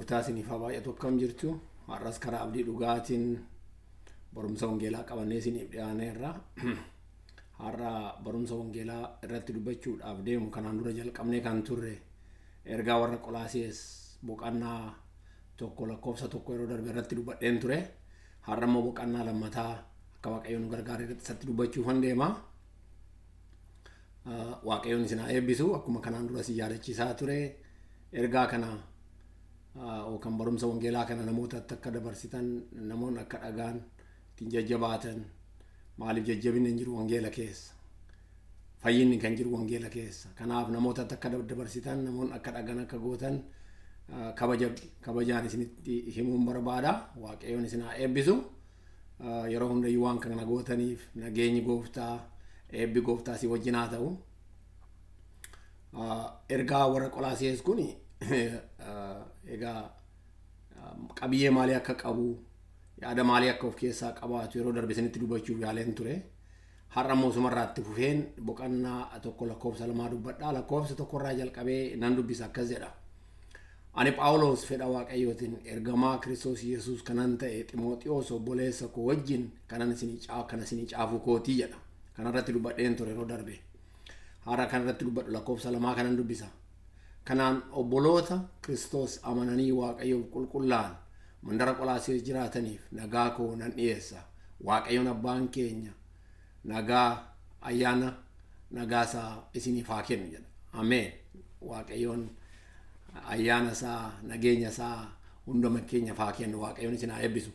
Gooftaa isiniif haa baay'atu akkam jirtu. Har'as karaa abdii dhugaatiin barumsa wangeelaa qabannee isiniif dhiyaaneerra. Har'a barumsa wangeelaa irratti dubbachuudhaaf deemu kanaan dura jalqabnee kan turre ergaa warra Qolosaayis boqonnaa 1:1 yeroo darbe irratti dubbadheen ture. Har'a immoo boqonnaa lammataa akka Waaqayyoon nu gargaare irratti dubbachuuf deema. Waaqayyoon isin haa eebbisu. Akkuma kanaan dura si yaadachiisaa ture ergaa kana kan barumsa wangeelaa kana namootatti akka dabarsitan, namoonni akka dhagaan ittiin jajjabaatan. Maaliif jajjabinni hin jiru wangeela keessa, fayyinni kan jiru wangeela keessa. Kanaaf namootatti akka dabarsitan, namoonni akka dhagan akka gootan kabajaan isinitti himuun barbaada. Waaqayyoon isin haa eebbisu. Yeroo hundayyuu waan kana gootaniif nageenyi Gooftaa, eebbi Gooftaa si wajjin haa ta'u. Ergaa warra Qolosaayis kun egaa qabiyyee maalii akka qabu, yaada maalii akka of keessaa qabaatu yeroo darbe isinitti dubbachuuf yaaleen ture. Har'a immoo sumarraatti fufeen boqonnaa 1:2 dubbadhaa. Lakkoofsa 1 irraa jalqabee nan dubbisa. Akkas jedha: ani Phaawulos fedha Waaqayyootiin ergamaa Kiristoos Yesuus kanan ta'e Ximooxiyoos obboleessa koo wajjin kanan isinii caafu kootii jedha. Kanarratti dubbadheen ture yeroo darbe. Har'a kanarratti dubbadhu lakkoofsa 2 kanan dubbisa. Kanaan obboloota Kiristoos amananii Waaqayyoof qulqullaa'an mandara Qolosaayis jiraataniif nagaa koo nan dhi'eessa. Waaqayyoon abbaan keenya nagaa, ayyaana, nagaasaa isiniif haa kennu jedha. Ameen. Waaqayyoon ayyaana isaa, nageenya isaa hunduma keenyaaf haa kennu. Waaqayyoon isin haa eebbisu.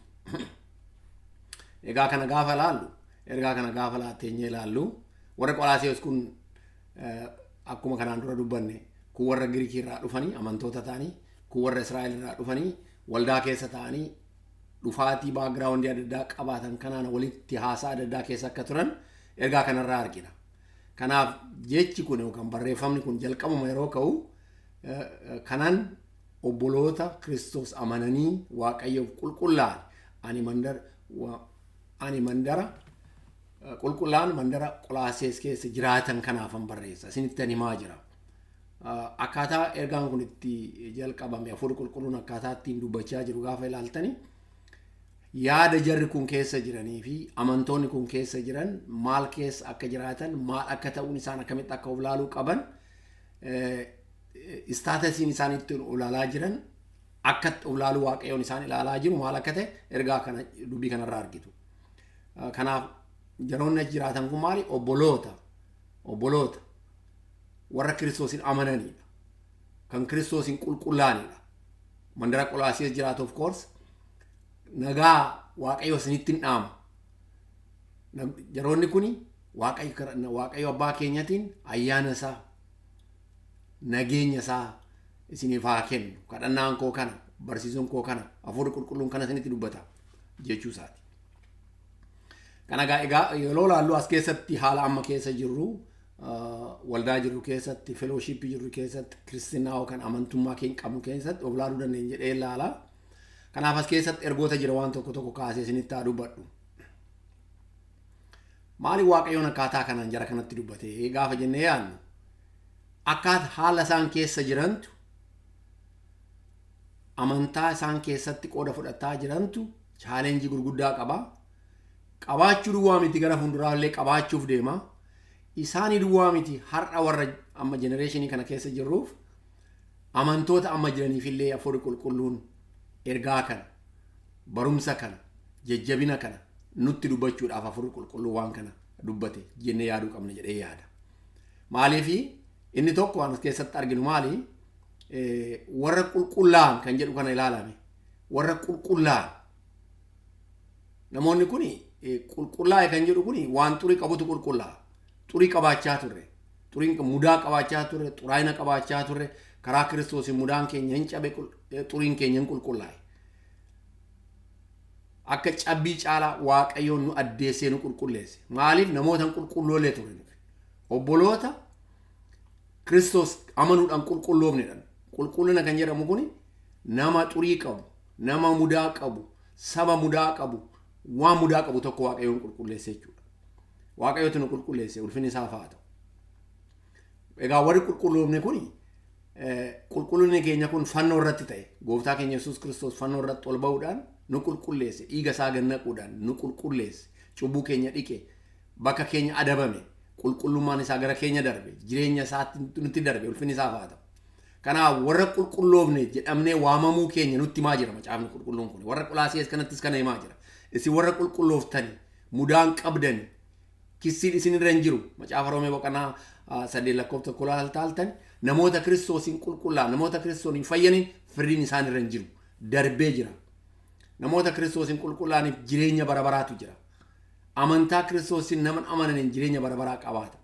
Egaa kana gaafa ilaallu, ergaa kana gaafa laatteenyee ilaallu, warra Qolosaayis kun akkuma kanaan dura dubbanne kun warra Giriikii irraa dhufanii amantoota ta'anii, kun warra Israa'el irraa dhufanii waldaa keessa ta'anii dhufaatii baagiraawundii adda addaa qabaatan kanaan walitti haasaa adda addaa keessa akka turan ergaa kanarraa argina. Kanaaf jechi kun yookaan barreeffamni kun jalqabuma yeroo ka'u kanaan obboloota Kiristoos amananii Waaqayyoof qulqullaa'an ani mandara qulqullaa'an mandara Qolosaayis keessa jiraatan kanaafan barreessa. Isinitti himaa jira. Akkaataa ergaan kun itti jalqabame, hafuurri qulqulluun akkaataa ittiin dubbachaa jiru gaafa ilaaltani, yaada jarri kun keessa jiranii fi amantoonni kun keessa jiran maal keessa akka jiraatan, maal akka ta'uun isaan akkamitti akka of ilaaluu qaban, istaatasiin isaan ittiin ilaalaa jiran, akka of ilaaluu Waaqayyoon isaan ilaalaa jiru maal akka ta'e ergaa kana dubbii kanarraa argitu. Kanaaf jaroonni jiraatan kun maali? Obboloota warra Kiristoosin amananiidha, kan Kiristoosin qulqullaa'anidha. Mandara Qolosaayis jiraatu of course nagaa Waaqayyo isinitti dhaama. Jaroonni kun Waaqayyo abbaa keenyatiin ayyaana isaa, nageenya isaa isiniif haa kennu. Kadhannaan koo kana, barsiisuun koo kana, hafuurri qulqulluun kana isinitti dubbata jechuu isaati. Kana egaa yeroo ilaallu as keessatti haala amma keessa jirru, waldaa jirru keessatti, fellowship jirru keessatti, kristinaa yookaan amantummaa keenya qabnu keessatti of ilaaluu dandeenya jedhee ilaala. Kanaaf as keessatti ergoota jira waan tokko kaasee isinitti haa dubbadhu. Maali Waaqayyoon akkaataa kanaan jara kanatti dubbate gaafa jennee yaadnu, akkaataa haala isaan keessa jirantu, amantaa isaan keessatti qooda fudhataa jirantu chaalenjii gurguddaa qaba. Qabaachuu duwwaa miti, gara fuulduraallee qabaachuuf deema. Isaanii duwwaa miti, har'a warra amma jenereeshinii kana keessa jirruuf amantoota amma jiraniifillee hafuurri qulqulluun ergaa kana, barumsa kana, jajjabina kana nutti dubbachuudhaaf hafuurri qulqulluu waan kana dubbate jennee yaaduu qabna jedhee yaada. Maaliif inni tokko waan as keessatti arginu maali? Warra qulqullaa'an kan jedhu kana ilaalame. Warra qulqullaa'an. Namoonni kun qulqullaa'e kan jedhu kun waan xurii qabutu qulqullaa'a. Xurii qabaachaa turre, xuriin mudaa qabaachaa turre, xuraayina qabaachaa turre. Karaa Kiristoosiin mudaan keenya hin cabe, xuriin keenya hin qulqullaa'e. Akka cabbii caalaa Waaqayyoon nu addeessee nu qulqulleesse. Maaliif? namoota qulqulloolee turre. Obboloota Kiristoos amanuudhaan qulqulloofnedhan. Qulqullina kan jedhamu kun nama xurii qabu, nama mudaa qabu, saba mudaa qabu, waan mudaa qabu tokko Waaqayyoon qulqulleesse jechuudha. Waaqayyootu nu qulqulleesse, ulfinni isaaf haa ta'u. Egaa warri qulqulloofne kun qulqullinni keenya kun fannoo irratti ta'e gooftaa keenya Yesuus Kiristoos fannoo irratti ol ba'uudhaan nu qulqulleesse dhiiga isaa gannaquudhaan nu qulqulleesse cubbuu keenya dhiqe bakka keenya adabame qulqullummaan isaa gara keenya darbe jireenya isaatti nutti darbe ulfinni isaa haa ta'u. Kanaaf warra qulqulloofne jedhamnee waamamuu keenya nutti himaa jira macaafni qulqulluun kun warra Qolaasiyes kanattis kana himaa jira. Isin warra qulqullooftani mudaan qabdani kissiin isin irra hin jiru macaafa Roomee boqonnaa 8:1 namoota Kiristoosiin qulqullaa namoota Kiristoosiin fayyanin firdiin isaan irra hin jiru darbee jira. Namoota Kiristoosiin qulqullaaniif jireenya bara baraatu jira. Amantaa Kiristoosiin nama amananiin jireenya bara baraa qabaata.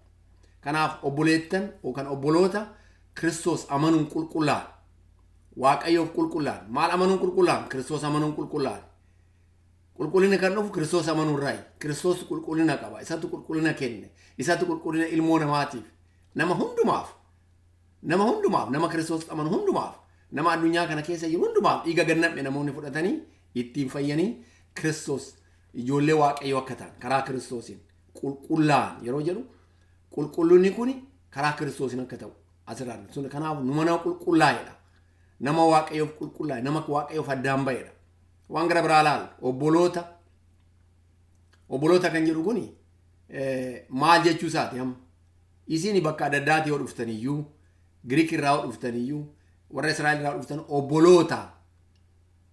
Kanaaf obboleettan yookaan obboloota Kiristoos amanuun qulqullaan Waaqayyoof qulqullaan maal amanuun qulqullaan Kiristoos amanuun qulqullaan qulqullina kan dhufu Kiristoos amanuun raayi Kiristoos qulqullina qaba isatu qulqullina kenne isatu qulqullina ilmoo namaatiif nama hundumaaf nama Kiristoos amanu hundumaaf nama addunyaa kana keessa jiru hundumaaf dhiiga ganname namoonni fudhatanii ittiin fayyanii Kiristoos ijoollee Waaqayyoo akka ta'an karaa Kiristoosiin qulqullaan yeroo jedhu qulqullinni kun karaa Kiristoosiin akka ta'u asirraan sun kanaaf nu mana qulqullaa'edha nama Waaqayyoof qulqullaa'e nama Waaqayyoof addaan ba'edha waan gara biraa laal obboloota kan jedhu kun maal jechuu isaati amma isin bakka adda addaati yoo dhuftaniyyuu Giriik irraa yoo dhuftaniyyuu warra Israa'el irraa dhuftan obboloota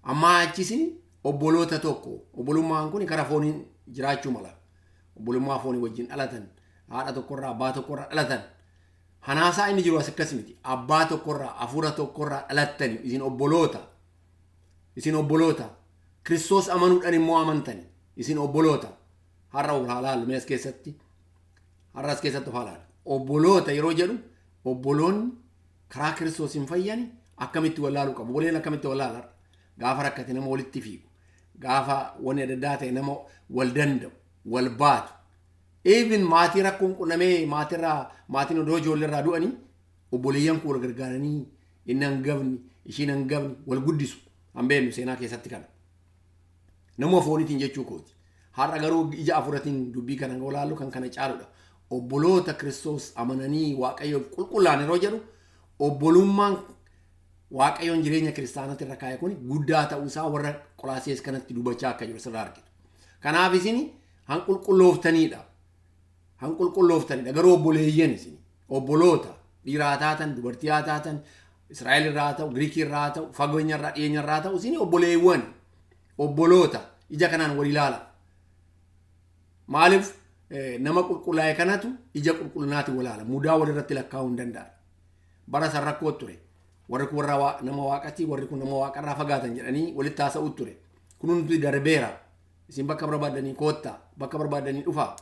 amma achisin obboloota tokko obbolummaan kun karaa fooniin jiraachuu mala obbolummaa foonii wajjin dhalatan haadha tokkorraa abbaa tokkorraa dhalatan hanaasaa inni jiru as akkas miti abbaa tokkorraa hafuura tokkorraa dhalattani isin obboloota Kiristoos amanuudhaan immoo amantani isin obboloota har'a olaalaal mees keessatti har'as keessatti olaalaal obboloota yeroo jedhu obboloonni karaa Kiristoos hin fayyani akkamitti wallaaluu qabu obboleen akkamitti wallaala gaafa rakkate nama walitti fiigu gaafa wanni adda addaa ta'e nama wal danda'u wal baatu even maatii rakkoon qunnamee maatiin odoo ijoolleerraa du'anii obboleeyyan kun wal gargaaranii inni hangafni ishiin hangafni wal guddisu hambeennu seenaa keessatti kana nama fooniitiin jechuu kooti har'a garuu ija afuratiin dubbii kana olaallu kan kana caaludha obboloota Kiristoos amananii Waaqayyoof qulqullaan yeroo jedhu obbolummaan Waaqayyoon jireenya kiristaanatti irra kaa'e kun guddaa ta'uu isaa warra Qolaasiyes kanatti dubbachaa akka jiru sirraa argitu. Kanaaf isin hanqulqullooftaniidha garuu obboleeyyan isin obboloota dhiiraa taatan dubartii taatan Israa'el irraa ta'u Giriik irraa ta'u fageenya irraa dhiyeenya irraa ta'u isin obboleewwan obboloota ija kanaan wal ilaala. Maaliif nama qulqullaa'e kanatu ija qulqullinaatti wal ilaala mudaa wal irratti lakkaa'uu hin danda'a. Bara san rakkoo ture warri kun warra nama waaqatii warri kun nama waaqarraa fagaatan jedhanii walitti haasa'uu ture kun hundi darbeera isin bakka barbaadanii koottaa bakka barbaadanii dhufaa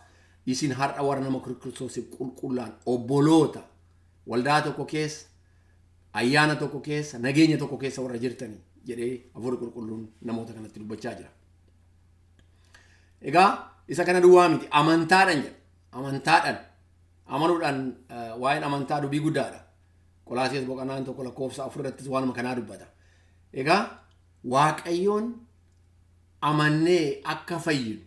isin har'a warra nama Kiristoosiif qulqullaan obboloota waldaa tokko keessa ayyaana tokko keessa nageenya tokko keessa warra jirtanii jedhee hafuurri qulqulluun namoota kanatti dubbachaa jira. Egaa isa kana duwwaa miti amantaadhaan jedha amantaadhaan amanuudhaan waa'een amantaa dubbii guddaadha. Qolaasiyes boqonnaan tokko lakkoofsa 4 irratti waanuma kanaa dubbata. Egaa Waaqayyoon amannee akka fayyinu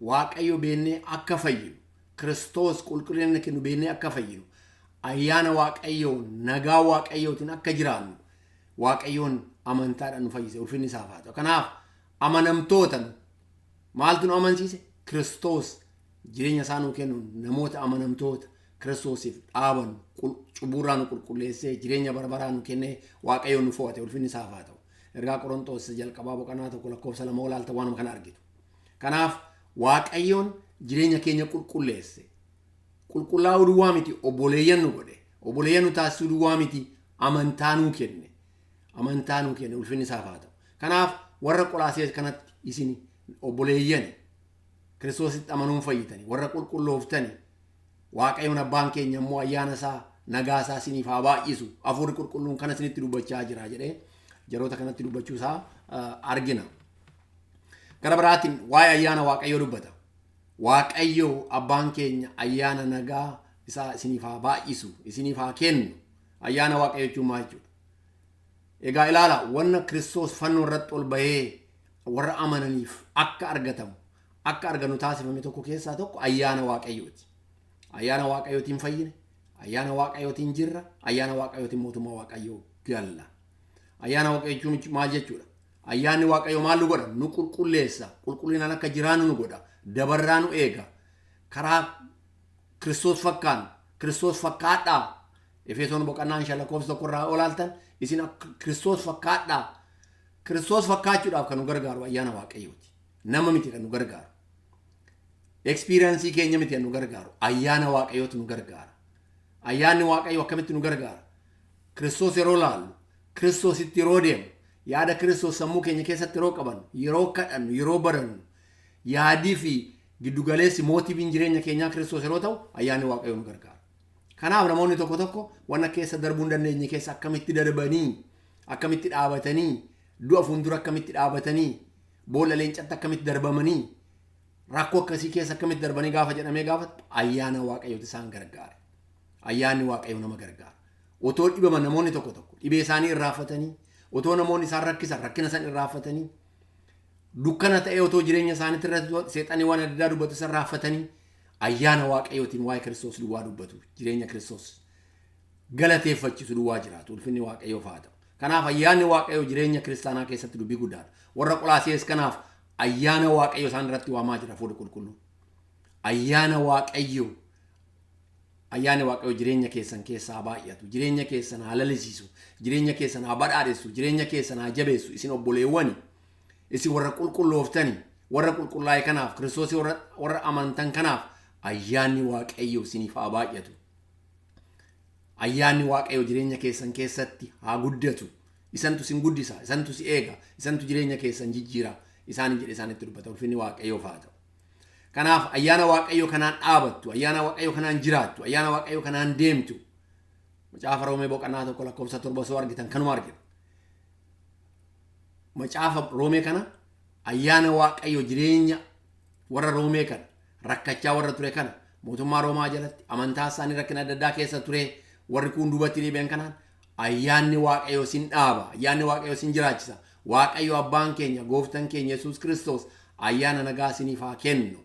Waaqayyo beennee akka fayyinu Kiristoos qulqullina kennu beennee akka fayyinu ayyaana Waaqayyoon nagaa Waaqayyootiin akka jiraannu Waaqayyoon amantaadhaan nu fayyise ulfinni isaaf haa ta'u. Kanaaf amanamtoota maaltu nu amansiise Kiristoos jireenya isaa nuu kennu namoota amanamtoota Kiristoosiif dhaaban cuburraa nu qulqulleessee jireenya bara baraa nu kennee Waaqayyoon nu fo'ate ulfinni isaaf haa ta'u. Ergaa Qorontos jalqabaa boqonnaa tokko lakkoofsa 2 olaalta waanuma kana argitu. Kanaaf Waaqayyoon jireenya keenya qulqulleesse. Qulqullaa'uu duwwaa miti obboleeyyan nu godhe. Obboleeyyan nu taasisuu duwwaa miti amantaa nuu kenne. Amantaa nuu kenne ulfinni isaaf haa ta'u. Kanaaf warra Qolaasiyes kanatti isin obboleeyyan Kiristoositti amanuun fayyitanii warra qulqullooftanii Waaqayyoon abbaan keenya immoo ayyaana isaa nagaa isaa isiniif haa baay'isu hafuurri qulqulluun kana isinitti dubbachaa jira jedhee jaroota kanatti dubbachuu isaa argina. Gara biraatiin waa'ee ayyaana Waaqayyoo dubbata. Waaqayyo abbaan keenya ayyaana nagaa isaa isiniif haa baay'isu isiniif haa kennu ayyaana Waaqayyoo jechuun maal jechuudha? Egaa ilaala wanna Kiristoos fannoo irratti ol bahee warra amananiif akka argatamu akka arganu taasifame tokko keessaa tokko ayyaana Waaqayyooti. Ayyaana Waaqayyootiin fayyine Ayyaana Waaqayyootiin jirra. Ayyaana Waaqayyootiin mootummaa Waaqayyoo galla. Ayyaana Waaqayyoo jechuun maal jechuudha? Ayyaanni Waaqayyoo maal nu godha? Nu qulqulleessa. Qulqullinaan akka jiraannu nu godha. Dabarraa nu eega. Karaa Kiristoos fakkaadhaa. Efesoon boqonnaan 5:1 olaaltan isin akka Kiristoos fakkaadhaa. Kiristoos fakkaachuudhaaf kan nu gargaaru ayyaana Waaqayyooti. Nama miti kan nu gargaaru. Experience keenya miti kan nu gargaaru. Ayyaana Waaqayyootu nu gargaara. Ayyaanni Waaqayyoo akkamitti nu gargaara? Kiristoos yeroo laallu, Kiristoositti yeroo deemu, yaada Kiristoos sammuu keenya keessatti yeroo qabannu, yeroo kadhannu, yeroo barannu, yaadii fi giddugaleessi mootiifiin jireenya keenyaa Kiristoos yeroo ta'u, ayyaanni Waaqayyoo nu gargaara. Kanaaf namoonni tokko tokko wanna keessa darbuu hin dandeenye keessa akkamitti darbanii, akkamitti dhaabatanii, du'a fuuldura akkamitti dhaabatanii, boolla leencatti akkamitti darbamanii, rakkoo akkasii keessa akkamitti darbanii gaafa jedhamee gaafatu ayyaana Waaqayyooti isaan gargaara. Ayyaanni Waaqayyoo nama gargaara. Otoo dhibaman namoonni tokko tokko dhibee isaanii irraanfatanii, otoo namoonni isaan rakkisan rakkina isaan irraanfatanii, dukkana ta'ee otoo jireenya isaaniitti irratti seexanii waan adda addaa dubbatu isaan irraanfatanii, ayyaana Waaqayyootiin waa'ee Kiristoos duwwaa dubbatu, jireenya Kiristoos galateeffachiisu duwwaa jiraatu. Ulfinni Waaqayyoof haa ta'u. Kanaaf ayyaanni Waaqayyoo jireenya kiristaanaa keessatti dubbii guddaadha. Warra Qolaasees kanaaf ayyaana Waaqayyoo isaan irratti waamaa jira fuula qulqulluu. Ayyaana Waaqayyoo jireenya keessan keessaa baay'atu, jireenya keessan haa lalisiisu, jireenya keessan haa badhaadhessu, jireenya keessan haa jabeessu. Isin obboleewwani, isin warra qulqullooftani, warra qulqullaa'e kanaaf, Kiristoos warra amantan kanaaf ayyaanni Waaqayyoo isiniif haa baay'atu. Ayyaanni Waaqayyoo jireenya keessan keessatti haa guddatu. Isantu isin guddisa, isantu si eega, isantu jireenya keessan jijjiira. Isaan jedhe isaanitti dubbata. Ulfinni Waaqayyoof haa ta'u. Kanaaf ayyaana Waaqayyoo kanaan dhaabattu, ayyaana Waaqayyoo kanaan jiraattu, ayyaana Waaqayyoo kanaan deemtu. Macaafa Roomee boqonnaa 1:7 soo argitan kanuma argina. Macaafa Roomee kana ayyaana Waaqayyoo jireenya warra Roomee kana rakkachaa warra ture kana mootummaa Roomaa jalatti amantaa isaanii rakkina adda addaa keessa ture warri kun duubatti deebi'an kanaan ayyaanni Waaqayyoo sin dhaaba, ayyaanni Waaqayyoo sin jiraachisa. Waaqayyo abbaan keenya, gooftaan keenya Yesuus Kiristoos ayyaana nagaa isiniif haa kennu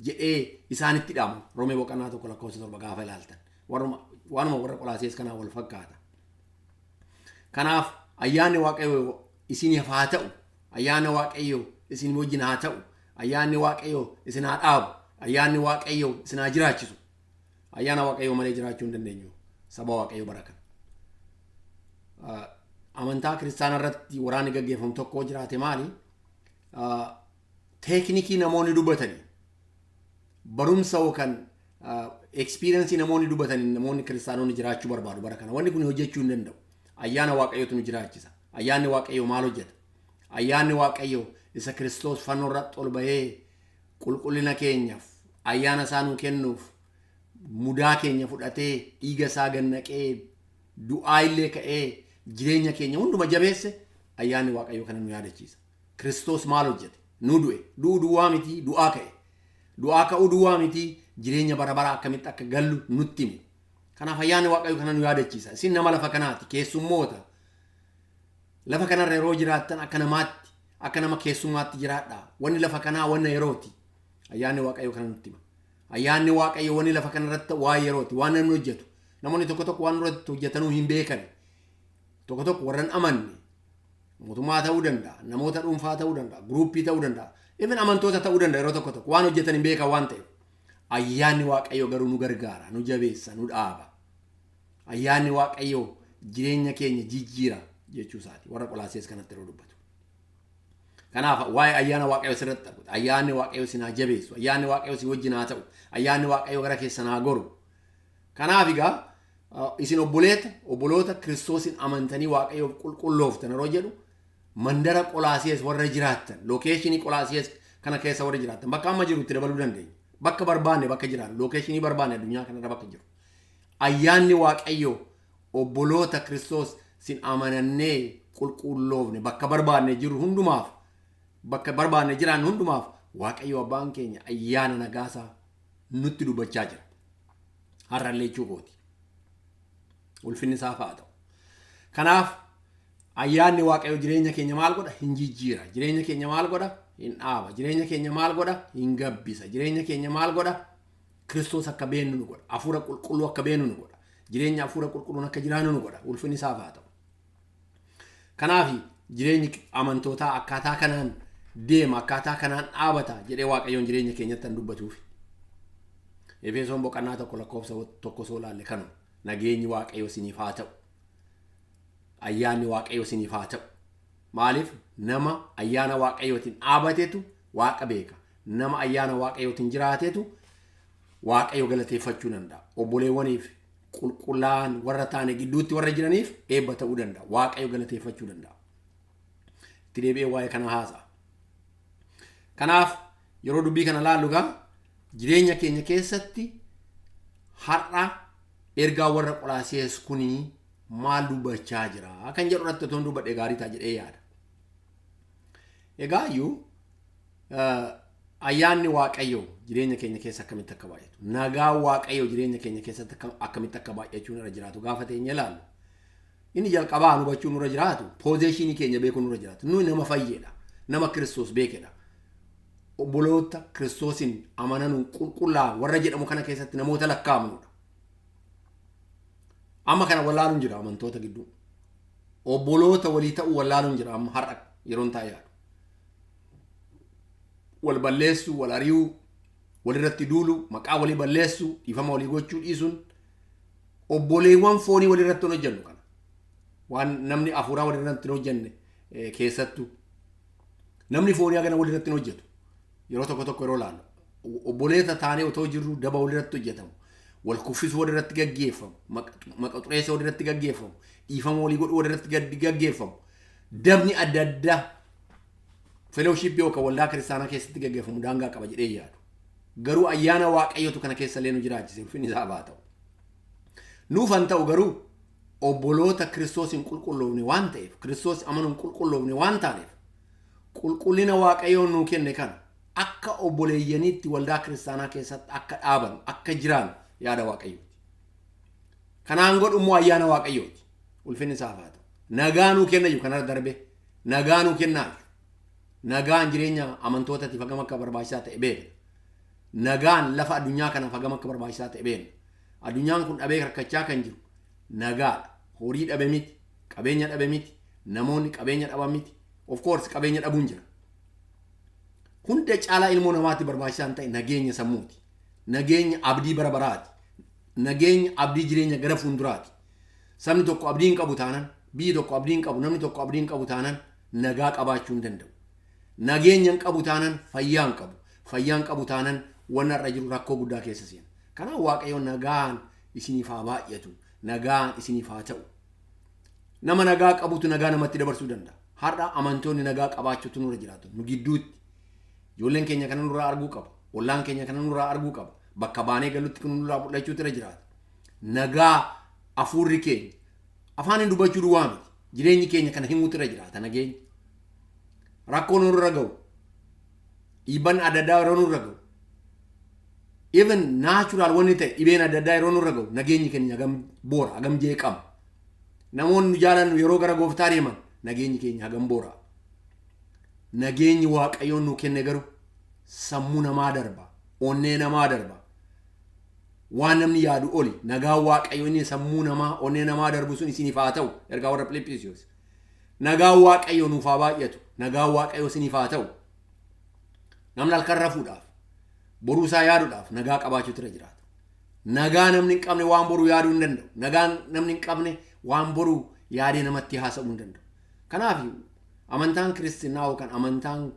jedhee isaanitti dhaamu. Roomee boqonnaa 1:7 gaafa ilaaltan waanuma warra Qolaasees kanaa wal fakkaata. Kanaaf ayyaanni Waaqayyoo isiniif haa ta'u, ayyaanni Waaqayyoo isin wajjin haa ta'u, ayyaanni Waaqayyoo isin haa dhaabu, ayyaanni Waaqayyoo isin haa jiraachisu. Ayyaana Waaqayyoo malee jiraachuu hin dandeenyu. Saba Waaqayyoo barakan. Amantaa kiristaanaa irratti waraanni gaggeeffamu tokko jiraate maali? Teeknikii namoonni dubbatanii, barumsa yookaan experience namoonni dubbatanii namoonni kiristaanonni jiraachuu barbaadu bara kana. Wanni kun hojjechuu hin danda'u. Ayyaana Waaqayyootu nu jiraachisa. Ayyaanni Waaqayyoo maal hojjeta? Ayyaanni Waaqayyoo isa Kiristoos fannoo irratti ol bahee qulqullina keenyaaf ayyaana isaa nuu kennuuf mudaa keenya fudhatee dhiiga isaa gannaqee du'aa illee ka'ee jireenya keenya hunduma jabeesse ayyaanni Waaqayyoo kana nu yaadachiisa. Kiristoos maal hojjete? Nu du'e. Du'aa miti, du'aa ka'e. Du'aa ka'uu duwwaa miti, jireenya bara baraa akkamitti akka gallu nutti hime. Kanaaf ayyaanni Waaqayyoo kana nu yaadachiisa. Isin nama lafa kanaati, keessummoota. Lafa kanarra yeroo jiraattan akka namaatti, akka nama keessummaatti jiraadhaa. Wanni lafa kanaa wanna yerooti. Ayyaanni Waaqayyoo kana nutti hima. Ayyaanni Waaqayyoo wanni lafa kanarratti waa yerooti, waan namni hojjetu. Namoonni tokko tokko waan irratti hojjetanuu hin beekan. Tokko tokko warran amanne mootummaa ta'uu danda'a, namoota dhuunfaa ta'uu danda'a, guruppii ta'uu danda'a, even amantoota ta'uu danda'a yeroo tokko tokko waan hojjetan hin beekan waan ta'eef. Ayyaanni Waaqayyoo garuu nu gargaara, nu jabeessa, nu dhaaba. Ayyaanni Waaqayyoo jireenya keenya jijjiira jechuu isaati. Warra Qolaasees kanatti yeroo dubbatu. Kanaaf waa'ee ayyaana Waaqayyoo sirratti arguudha. Ayyaanni Waaqayyoo isin haa jabeessu, ayyaanni Waaqayyoo isin wajjin haa ta'u, ayyaanni Waaqayyoo gara keessan haa goru. Kanaaf egaa isin obboloota Kiristoosin amantanii Waaqayyoof qulqullooftan yeroo jedhu mandara Qolaasees warra jiraattan, lokeeshinii Qolaasees kana keessa warra jiraattan bakka amma jirutti dabaluu dandeenya. Bakka barbaanne bakka jiraannu, lokeeshinii barbaanne addunyaa kanarra bakka jiru. Ayyaanni Waaqayyoo obboloota Kiristoos sin amanannee qulqulloofne bakka barbaanne jiru hundumaaf, bakka barbaanne jiraannu hundumaaf Waaqayyoo abbaan keenya ayyaana nagaasaa nutti dubbachaa jira. Har'allee jechuukooti. Ulfinni isaaf haa ta'u. Kanaaf ayyaanni Waaqayyoo jireenya keenya maal godha? Hin jijjiira. Jireenya keenya maal godha? Hin dhaaba. Jireenya keenya maal godha? Hin gabbisa. Jireenya keenya maal godha? Kiristoos akka beenu nu godha. Hafuura qulqulluu akka beenu nu godha. jireenya hafuura qulqulluun akka jiraannu nu godha. Ulfinni isaaf haa ta'u. Kanaaf jireenyi amantootaa akkaataa kanaan deema, akkaataa kanaan dhaabata jedhee Waaqayyoon jireenya keenyatti kan dubbatuuf. Efesoon boqonnaa 1:1 soo laalle kanu nageenyi Waaqayyo isiniif haa ta'u. Ayyaanni Waaqayyo isiniif haa ta'u. Maaliif nama ayyaana Waaqayyootiin dhaabatetu Waaqa beeka. Nama ayyaana Waaqayyootiin jiraatetu Waaqayyo galateeffachuu danda'a. Obboleewwaniif qulqullaa'an warra taane gidduutti warra jiraniif eebba ta'uu danda'a. Waaqayyo galateeffachuu danda'a. Itti deebi'ee waa'ee kana haasa'a. Kanaaf yeroo dubbii kana laallu gaa jireenya keenya keessatti har'a ergaa warra Qolosaayis kunii maal dubbachaa jira kan jedhu irratti otoo dubbadhe gaarii ta'a jedhee yaada. Egaa iyyuu ayyaanni Waaqayyo jireenya keenya keessa akkamitti akka baay'atu, nagaa Waaqayyo jireenya keenya keessatti akkamitti akka baay'achuu irra jiraatu gaafa teenye ilaallu. Inni jalqabaa hubachuu nurra jiraatu, poozeeshinii keenya beekuu nurra jiraatu. Nuyi nama fayyeedha, nama Kiristoos beekedha. Obboloota Kiristoosin amananii qulqullaa warra jedhamu kana keessatti namoota lakkaa'amnudha. Amma kana wallaaluun jira amantoota gidduu. Obboloota walii ta'uu wallaaluun jira amma har'a yeroon taa'ee yaadu. Wal balleessuu, wal ari'uu, walirratti duulu, maqaa walii balleessuu, dhiifama walii gochuu dhiisuun obboleewwan foonii walirratti hin hojjennu kana. Waan namni afuuraa walirratti hin hojjenne keessattuu namni foonii hagana walirratti hin hojjetu. Yeroo tokko yeroo laallu obboleeta taanee otoo jirru daba walirratti hojjetamu, wal kuffisuu walirratti gaggeeffamu, maqa xureessa walirratti gaggeeffamu, dhiifama walii godhuu walirratti gaggeeffamu, dabni adda addaa fellowship yookaan waldaa kiristaanaa keessatti gaggeeffamu daangaa qaba jedhee yaadu. Garuu ayyaana Waaqayyootu kana keessa illee nu jiraachise, ulfinni isaa haa ta'u. Nuuf han ta'u garuu obboloota Kiristoosin qulqulloofne waan ta'eef, Kiristoos amanuun qulqulloofne waan taaneef qulqullina Waaqayyoon nuu kenne kana akka obboleeyyaniitti waldaa kiristaanaa keessatti akka dhaaban, akka jiraan yaada Waaqayyooti. Kanaan godhummoo ayyaana Waaqayyooti. Ulfinni isaa haa ta'u. Nagaa nuu kennayu kanarra darbe. Nagaa nuu kennaayu. Nagaan jireenya amantootaatiif hagam akka barbaachisaa ta'e beekna. Nagaan lafa addunyaa kanaaf hagam akka barbaachisaa ta'e beekna. Addunyaan kun dhabee rakkachaa kan jiru nagaadha. Horii dhabe miti, qabeenya dhabe miti, namoonni qabeenya dhaban miti. Of course qabeenya dhabuun jira. Hunda caalaa ilmoo namaatti barbaachisaan ta'e nageenya sammuuti. Nageenya abdii bara baraati. Nageenya abdii jireenya gara fuulduraati. Sabni tokko abdii hin qabu taanaan, biyyi tokko abdii hin qabu, namni tokko abdii hin qabu taanaan nagaa qabaachuu hin danda'u. Nageenya hin qabu taanaan fayyaa hin qabu. Fayyaa hin qabu taanaan waan irra jiru rakkoo guddaa keessa seena. Kanaaf Waaqayyoon nagaan isiniif haa baay'atu. Nagaan isiniif haa ta'u. Nama nagaa qabutu nagaa namatti dabarsuu danda'a. Har'a amantoonni nagaa qabaachuutu nurra jiraatu. Nu gidduutti ijoolleen keenya kana nurraa arguu qaba. Ollaan keenya kana nurraa arguu qaba. Bakka baanee galutti kun nurraa mul'achuutu irra jiraata. Nagaa afuurri keenya afaan hin dubbachuu duwwaa miti. Jireenyi keenya kana himuutu irra jiraata nageenya. Rakkoon nurra ga'u. Dhiibban adda addaa yeroo nurra ga'u. Even natural wanni ta'e dhibeen adda addaa yeroo nurra ga'u nageenyi keenya hagam boora, hagam jeeqama. Namoonni nu jaalannu yeroo gara Gooftaa deeman nageenyi keenya hagam boora. Nageenyi Waaqayyoon nu kenne garuu sammuu namaa darba, onnee namaa darba. Waan namni yaadu oli nagaa Waaqayyo inni sammuu namaa, onnee namaa darbu sun isiniif haa ta'u. Ergaa warra Filiphisiyoos. Nagaa Waaqayyo nuuf haa baay'atu. Nagaa Waaqayyo isiniif haa ta'u. Namni halkan rafuudhaaf, boruu isaa yaaduudhaaf nagaa qabaachuutu irra jiraata. Nagaa namni hin qabne waan boruu yaaduu hin danda'u. Nagaan namni hin qabne waan boruu yaadee namatti haasa'uu hin danda'u. Kanaaf amantaan Kiristiinaa yookaan amantaan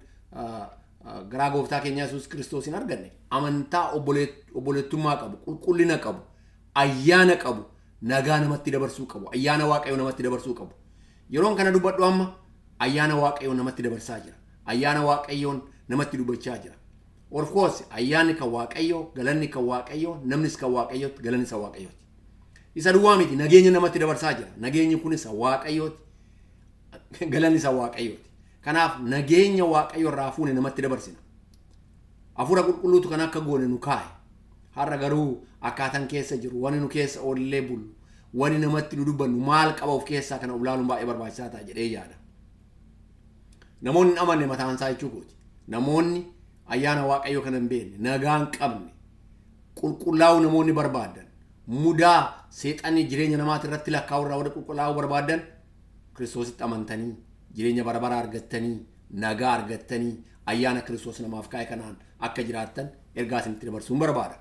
garaa Gooftaa keenya Yesuus Kiristoos hin arganne amantaa obboleettummaa qabu, qulqullina qabu, ayyaana qabu, nagaa namatti dabarsuu qabu, ayyaana Waaqayyoo namatti dabarsuu qabu. Yeroon kana dubbadhu amma ayyaana Waaqayyoo namatti dabarsaa jira. Ayyaana Waaqayyoon namatti dubbachaa jira. Of course ayyaanni kan Waaqayyoo, galanni kan Waaqayyoo, namnis kan Waaqayyooti, galanni isa Waaqayyooti. Isa duwwaa miti nageenya namatti dabarsaa jira. Nageenyi kunis Waaqayyooti. Galanni isa Waaqayyooti. Kanaaf nageenya Waaqayyo irraa fuune namatti dabarsina. Hafuura qulqulluutu kan akka goone nu kaa'e. Har'a garuu akkaataan keessa jiru, wani nu keessa oollee bulu, wani namatti nu dubbannu maal qaba of keessaa kana ulaaluun baay'ee barbaachisaa ta'a jedhee yaada. Namoonni amanne mataan isaa jechuu kooti. Namoonni ayyaana Waaqayyo kana hin beekne, nagaa hin qabne, qulqullaa'uu namoonni barbaadan, mudaa seexanni jireenya namaati irratti lakkaa'u irraa warra qulqullaa'uu barbaadan Kristositti amantanii jireenya bara baraa argattanii nagaa argattanii ayyaana Kristos namaaf kaa'e kanaan akka jiraattan ergaa isinitti dabarsuun barbaada.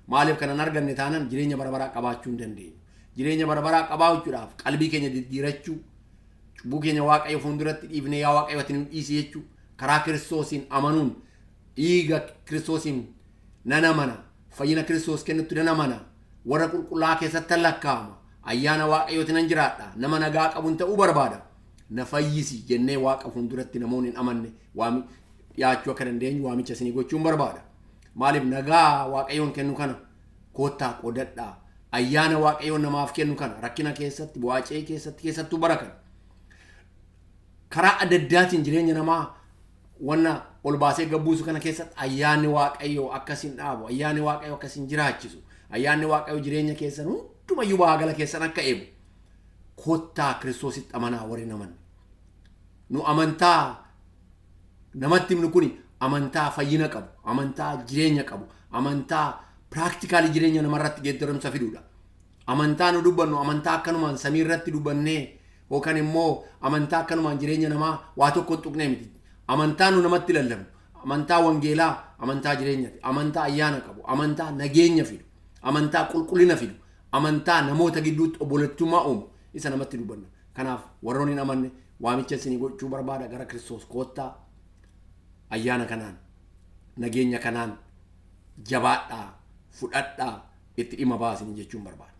Maaliif kanan arganne taanaan jireenya bara baraa qabaachuu hin dandeenyu. Jireenya bara baraa qabaachuudhaaf qalbii keenya diddiirachuu, cubbuu keenya Waaqayyo fuulduratti dhiifnee yaa Waaqayyo ati nu dhiisi jechuu, karaa Kristosiin amanuun dhiiga Kristosiin nan amana, fayyina Kristos kennutti nan amana, warra qulqullaa'aa keessatti lakkaa'ama, ayyaana Waaqayyooti nan jiraadha, nama nagaa qabuun ta'uu barbaada. Na fayyisi jennee Waaqa fuulduratti namoonni hin amanne dhiyaachuu akka dandeenyu waamicha isinii gochuun barbaada. Maaliif nagaa Waaqayyoon kennu kana koottaa qodadhaa. Ayyaana Waaqayyoon namaaf kennu kana rakkina keessatti, bu'aacee keessattuu bara kana. Karaa adda addaatiin jireenya namaa wanna ol baasee gabbuusu kana keessatti ayyaanni Waaqayyoo akkasiin dhaabu, ayyaanni Waaqayyoo akkasiin jiraachisu, ayyaanni Waaqayyoo jireenya keessan hundumayyuu baagala keessan akka eegu. Koottaa Kristositti amanaa warri naman. Nu amantaa namatti himnu kuni amantaa fayyina qabu, amantaa jireenya qabu, amantaa practically jireenya namarratti geeddaramsa fiduudha. Amantaa nu dubbannu amantaa akkanumaan samii irratti dubbannee yookaan immoo amantaa akkanumaan jireenya namaa waa tokko hin tuqnee miti. Amantaa nu namatti lallabnu, amantaa wangeelaa, amantaa jireenyaati, amantaa ayyaana qabu, amantaa nageenya fidu, amantaa qulqullina fidu, amantaa namoota gidduutti obboleettummaa uumu isa namatti dubbanna. Kanaaf warroonni hin amanne waamicha isinii gochuu barbaada gara Kristos koottaa ayyaana kanaan nageenya kanaan jabaadhaa fudhadhaa itti dhimma baasin jechuun barbaada.